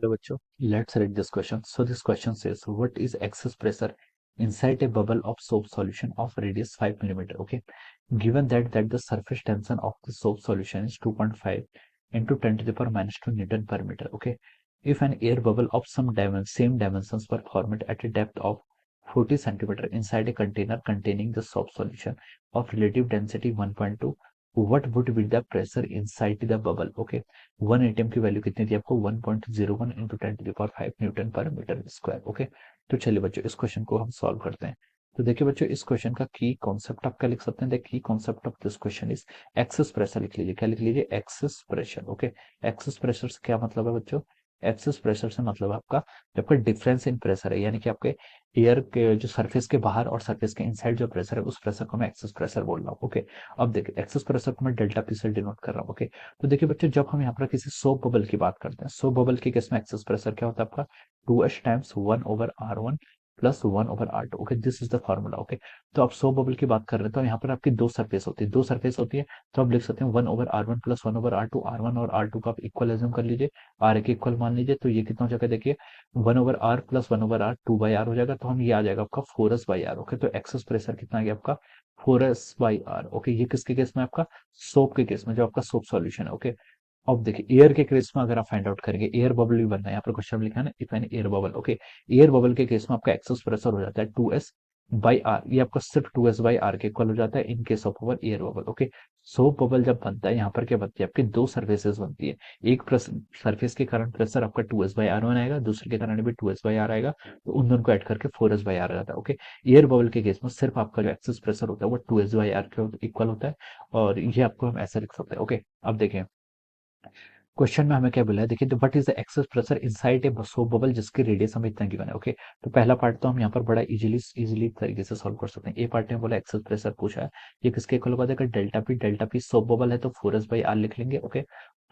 Hello, bachcho. Let's read this question. So this question says, what is excess pressure inside a bubble of soap solution of radius 5 millimeter? Okay. Given that the surface tension of the soap solution is 2.5 into 10 to the power minus 2 Newton per meter. Okay. If an air bubble of same dimensions were formed at a depth of 40 centimeter inside a container containing the soap solution of relative density 1.2, what would be the pressure inside the bubble? Okay. 1 atm की value कितनी थी आपको 1.01 into 10 to the power 5 Newton पर metre square. Okay, तो चलिए बच्चों इस question को हम सॉल्व करते हैं। तो देखिए बच्चों इस क्वेश्चन का की कॉन्सेप्ट आप क्या लिख सकते हैं, the key concept of this question is excess pressure. लिख लीजिए, क्या लिख लीजिए, excess pressure. Okay, excess pressure से क्या मतलब है बच्चों, एक्सेस प्रेशर से मतलब आपका जो आपका डिफरेंस इन प्रेशर है, यानी कि आपके एयर के जो सरफेस के बाहर और सरफेस के इनसाइड जो प्रेशर है उस प्रेशर को मैं एक्सेस प्रेशर बोल रहा हूँ। ओके, अब देखिए एक्सेस प्रेशर को मैं डेल्टा पी से डिनोट कर रहा हूँ। ओके, तो देखिए बच्चों जब हम यहाँ पर किसी सोप बबल की बात करते हैं, सोप बबल के केस में एक्सेस प्रेशर क्या होता है आपका 2h times 1/r1 plus 1/r2। Okay, this is the formula. Okay, तो आप सोप बबल की बात कर रहे हैं तो यहाँ पर आपकी दो सरफेस होती है, तो आप लिख सकते हैं 1/r1 प्लस 1/r2। R1 और R2 का आप इक्वल एज्यूम कर लीजिए, R के इक्वल मान लीजिए, तो ये कितना हो जाएगा देखिए 1/r प्लस 1/r 2/r हो जाएगा, तो हम ये आ जाएगा आपका 4s/r। ओके, तो एक्सेस प्रेशर कितना आ गया आपका 4s/r। ओके, ये किसके केस में आपका सोप के केस में, जो आपका सोप सॉल्यूशन है। ओके, अब देखिए एयर के केस में अगर आप फाइंड आउट करेंगे, एयर बबल भी बनना है, यहाँ पर क्वेश्चन लिखा है ना, if an air bubble. Okay, air bubble के केस में आपका एक्सेस प्रेशर हो जाता है 2s/r, ये आपका सिर्फ 2s/r के इक्वल हो जाता है in case of our air bubble. Okay, soap bubble जब बनता है यहाँ पर क्या बनती है, आपकी दो सर्फेसेस बनती है, एक सरफेस के कारण प्रेशर आपका 2s/r1 आएगा, दूसरे के कारण भी 2s/r आएगा, तो उन दोनों को ऐड करके 4s/r आ जाता है। ओके, एयर बबल के केस में सिर्फ आपका जो एक्सेस प्रेशर होता है वो 2s/r के इक्वल होता है, और ये आपको हम ऐसा लिख सकते हैं। ओके, अब देखें क्वेश्चन में हमें क्या बोला है, देखिए what is the excess pressure inside a soap bubble जिसकी रेडियस हमें इतना गिवन है। ओके, तो पहला पार्ट तो हम यहाँ पर बड़ा इजीली तरीके से सॉल्व कर सकते हैं। ए पार्ट में बोला एक्सेस प्रेशर पूछा है, ये किसके इक्वल होगा, देखिए डेल्टा पी सोप बबल है तो 4s/r लिख लेंगे। ओके,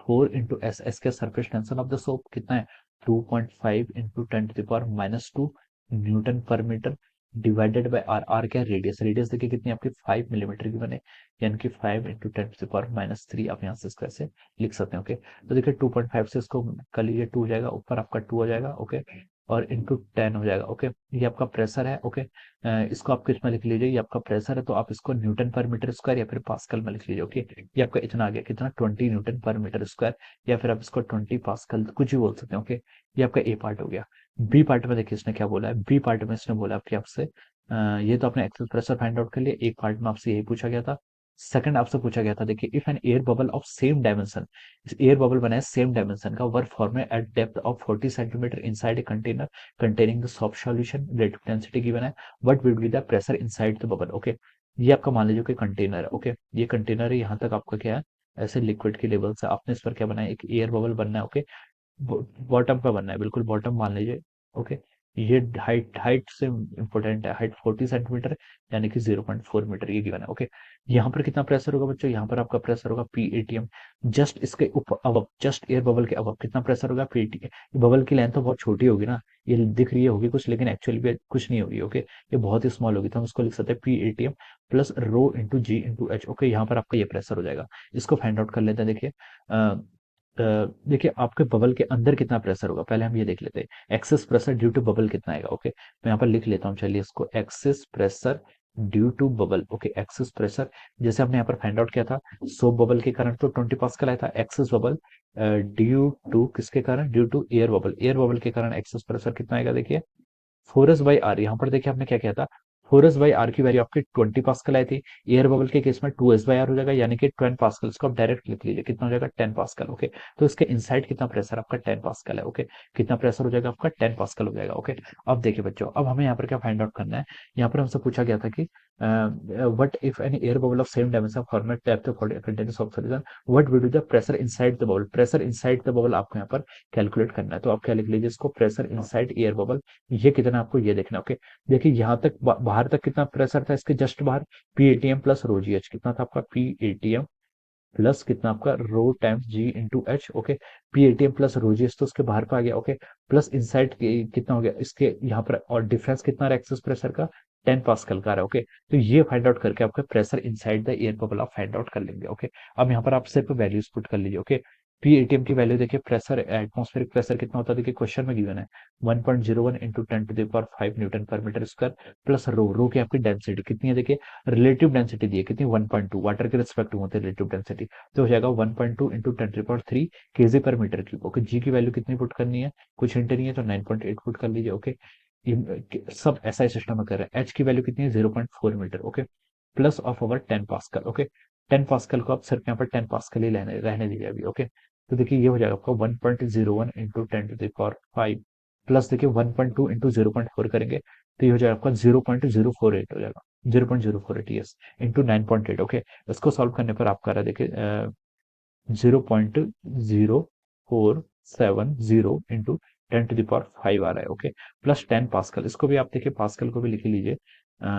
4 इंटू एस के surface tension of the soap कितना है 2.5 into 10 to the power -2 newton पर meter divided by R. R क्या रेडियस, रेडियस देखिए कितनी आपकी 5 मिलीमीटर की बने, यानी कि 5 इंटू 10 to the power -3 आप यहाँ से इसको ऐसे लिख सकते हैं। ओके, तो देखिए 2.5 से इसको कर लीजिए, 2 हो जाएगा, ऊपर आपका 2 हो जाएगा। ओके, और इंटू 10 हो जाएगा। ओके, ये आपका प्रेशर है। ओके, इसको आप किस में लिख लीजिए, ये आपका प्रेशर है तो आप इसको न्यूटन पर मीटर स्क्वायर या फिर पास्कल में लिख लीजिए। ओके, ये आपका इतना आ गया, कितना 20 न्यूटन पर मीटर स्क्वायर, या फिर आप इसको 20 पास्कल कुछ भी बोल सकते हैं। ओके, ये आपका ए पार्ट हो गया। बी पार्ट में देखिए इसने क्या बोला है, बी पार्ट में इसने बोला कि आपसे ये तो आपने एक्सेस प्रेशर फाइंड आउट कर लिया, एक पार्ट में आपसे यही पूछा गया था। सेकंड आपसे पूछा गया था, देखिए if an air bubble of same dimension, इस एयर बबल बना है सेम डायमेंशन का, were formed at depth of 40 centimeter inside a container containing the soft solution, relative density given है, what will be the pressure inside the bubble. Okay, ये आपका मान लीजिए कि कंटेनर है। ओके, ये कंटेनर है, यहाँ तक आपका क्या है ऐसे लिक्विड के लेवल से आपने इस पर क्या बनाया, एक एयर बबल बनना है। ओके, बॉटम का बनना है, बिल्कुल बॉटम मान लीजिए। ओके, ये हाइट हाइट से इंपॉर्टेंट है, हाइट 40 सेंटीमीटर यानी कि 0.4 मीटर ये गिवन है। ओके, यहाँ पर कितना प्रेशर होगा बच्चों, यहाँ पर आपका प्रेशर होगा PATM, जस्ट इसके ऊपर अब जस्ट एयर बबल के अब कितना प्रेशर होगा PATM। बबल की लेंथ तो बहुत छोटी होगी ना, ये दिख रही होगी कुछ, लेकिन एक्चुअली भी कुछ नहीं होगी। ओके, ये बहुत ही स्मॉल होगी, तो हम इसको लिख सकते हैं PATM प्लस रो इंटू जी इंटू एच। ओके, यहाँ पर आपका ये प्रेशर हो जाएगा, इसको फाइंड आउट कर लेते हैं। देखिए देखिए आपके बबल के अंदर कितना प्रेशर होगा, पहले हम ये देख लेते हैं excess pressure due to bubble कितना आएगा। ओके, मैं यहाँ पर लिख लेता हूँ, चलिए इसको excess pressure due to bubble. Okay, excess pressure जैसे हमने यहाँ पर फाइंड आउट किया था, सोप बबल के कारण तो 20 पास्कल आया था, एक्सेस बबल ड्यू टू किसके कारण, due to air bubble, air bubble के कारण एक्सेस प्रेशर कितना आएगा देखिए 4s/r। यहाँ पर देखिए आपने क्या किया था, 4s/r की वैल्यू आपकी 20 पास्कल आई थी, एयर बबल के केस में 2s/r हो जाएगा, यानी कि 10 पास्कल, इसको आप डायरेक्ट लिख लीजिए, कितना हो जाएगा 10 पास्कल। ओके, तो इसके इनसाइड कितना प्रेशर आपका 10 पास्कल है। ओके, कितना प्रेशर हो जाएगा आपका 10 पास्कल हो जाएगा। ओके, अब देखिए बच्चों, अब हमें यहाँ पर क्या फाइंड आउट करना है, यहाँ पर हमसे पूछा गया था कि what if any air bubble of same dimension format tap containers of solution, what will be the pressure inside the bubble, pressure inside the bubble आपको यहाँ पर कैलकुलेट करना है, तो आप क्या लिख लीजिए इसको, प्रेशर इनसाइड एयर बबल, ये कितना आपको ये देखना है। ओके, देखिए यहाँ तक बाहर तक कितना प्रेशर था, इसके जस्ट बाहर PATM plus rho G H, कितना था आपका PATM प्लस कितना आपका rho times G into H. Okay, PATM plus rho G H तो उसके बाहर का आ गया। ओके, प्लस इनसाइड कितना हो गया इसके यहाँ पर, और डिफरेंस कितना रहा एक्सेस प्रेशर का 10 पास्कल का रहा है। ओके, तो ये फाइंड आउट करके आपका pressure inside the air bubble आप फाइंड आउट कर लेंगे। ओके, अब यहाँ पर आप सिर्फ वैल्यूज पुट कर लीजिए। ओके, पीएटीएम की वैल्यू देखिए, प्रेशर एटमॉस्फेरिक प्रेशर कितना होता है देखिए क्वेश्चन में गिवन है 1.01 इंटू 10⁵ न्यूटन पर मीटर स्क्वायर प्लस रो की आपकी डेंसिटी कितनी है देखिए, रिलेटिव डेंसिटी दी है कितनी 1.2, वाटर के रिस्पेक्ट में होते हैं रिलेटिव डेंसिटी, तो हो जाएगा 1.2 इंटू 10⁻³ केजी पर मीटर क्यूब। ओके, जी की वैल्यू कितनी पुट करनी है, कुछ हिंट नहीं है तो 9.8 पुट कर लीजिए। ओके, सब ऐसा सिस्टम में कर रहे हैं। एच की वैल्यू कितनी है 0.4 metre. Okay, plus of over 10 pascal. Okay, 10 pascal को आप सिर्फ यहाँ पर 10 पास्कल ही रहने दीजिए अभी। ओके, तो देखिए ये हो जाएगा आपका 1.01 इंटू 10⁵ प्लस देखिए 1.2 इंटू 0.4 करेंगे तो ये हो जाएगा आपका 0.048 हो जाएगा, 0.048 यस, इंटू 9.8। ओके, इसको सॉल्व करने पर आपका रहा देखिए 0.0470 इंटू 10⁵ आ रहा है। ओके, प्लस 10 पास्कल, इसको भी आप देखिए पास्कल को भी लिख लीजिए।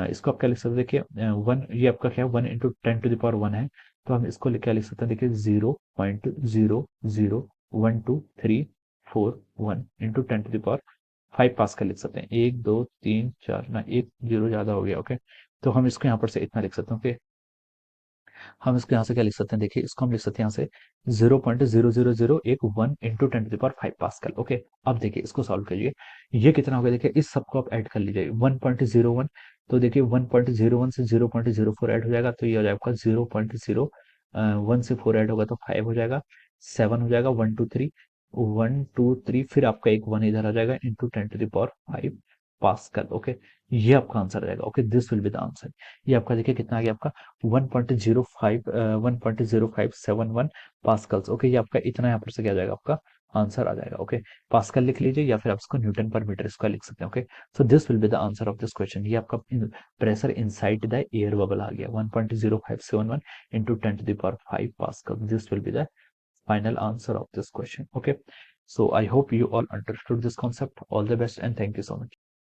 इसको आप क्या लिख सकते हैं देखिए, वन ये आपका क्या है 1 इंटू 10⁻1 है, तो हम इसको क्या लिख सकते हैं देखिए 0.0012341 इंटू 10⁵ पास्कल लिख सकते हैं। 1 2 3 4 ना, एक जीरो ज्यादा हो गया। ओके, तो हम इसको यहाँ पर से इतना लिख सकते हैं। ओके, हम इसको यहाँ से क्या लिख सकते हैं देखिए, इसको हम लिख सकते हैं यहाँ से 0.00081 इंटू 10⁵ पास्कल। ओके, अब देखिए इसको सॉल्व करिए, ये कितना हो गया देखिए, इस सबको आप ऐड कर लीजिए 1.01, तो देखिए 1.01 से 0.04 ऐड हो जाएगा तो ये हो जाएगा आपका 0.01 से 4 ऐड होगा तो 5 हो जाएगा, 7 हो जाएगा, 1 2 3 फिर आपका एक 1 इधर आ जाएगा इंटू 10⁵ पास्कल। ओके, ये आपका आंसर आ जाएगा। Okay, this will be the answer. ये आपका देखिए कितना आ गया आपका 1.0571 पास्कल्स। ओके, ये आपका इतना यहाँ पर से क्या आ जाएगा, आपका आंसर आ जाएगा। ओके, पास्कल लिख लीजिए या फिर आप इसको न्यूटन पर मीटर स्क्वायर लिख सकते हैं। Okay, so this will be the answer of this question. ये आपका pressure inside the air bubble आ गया 1.0571 into 10⁵ pascal. This will be the final answer of this question. Okay, so I hope you all understood this concept. All the best and thank you so much.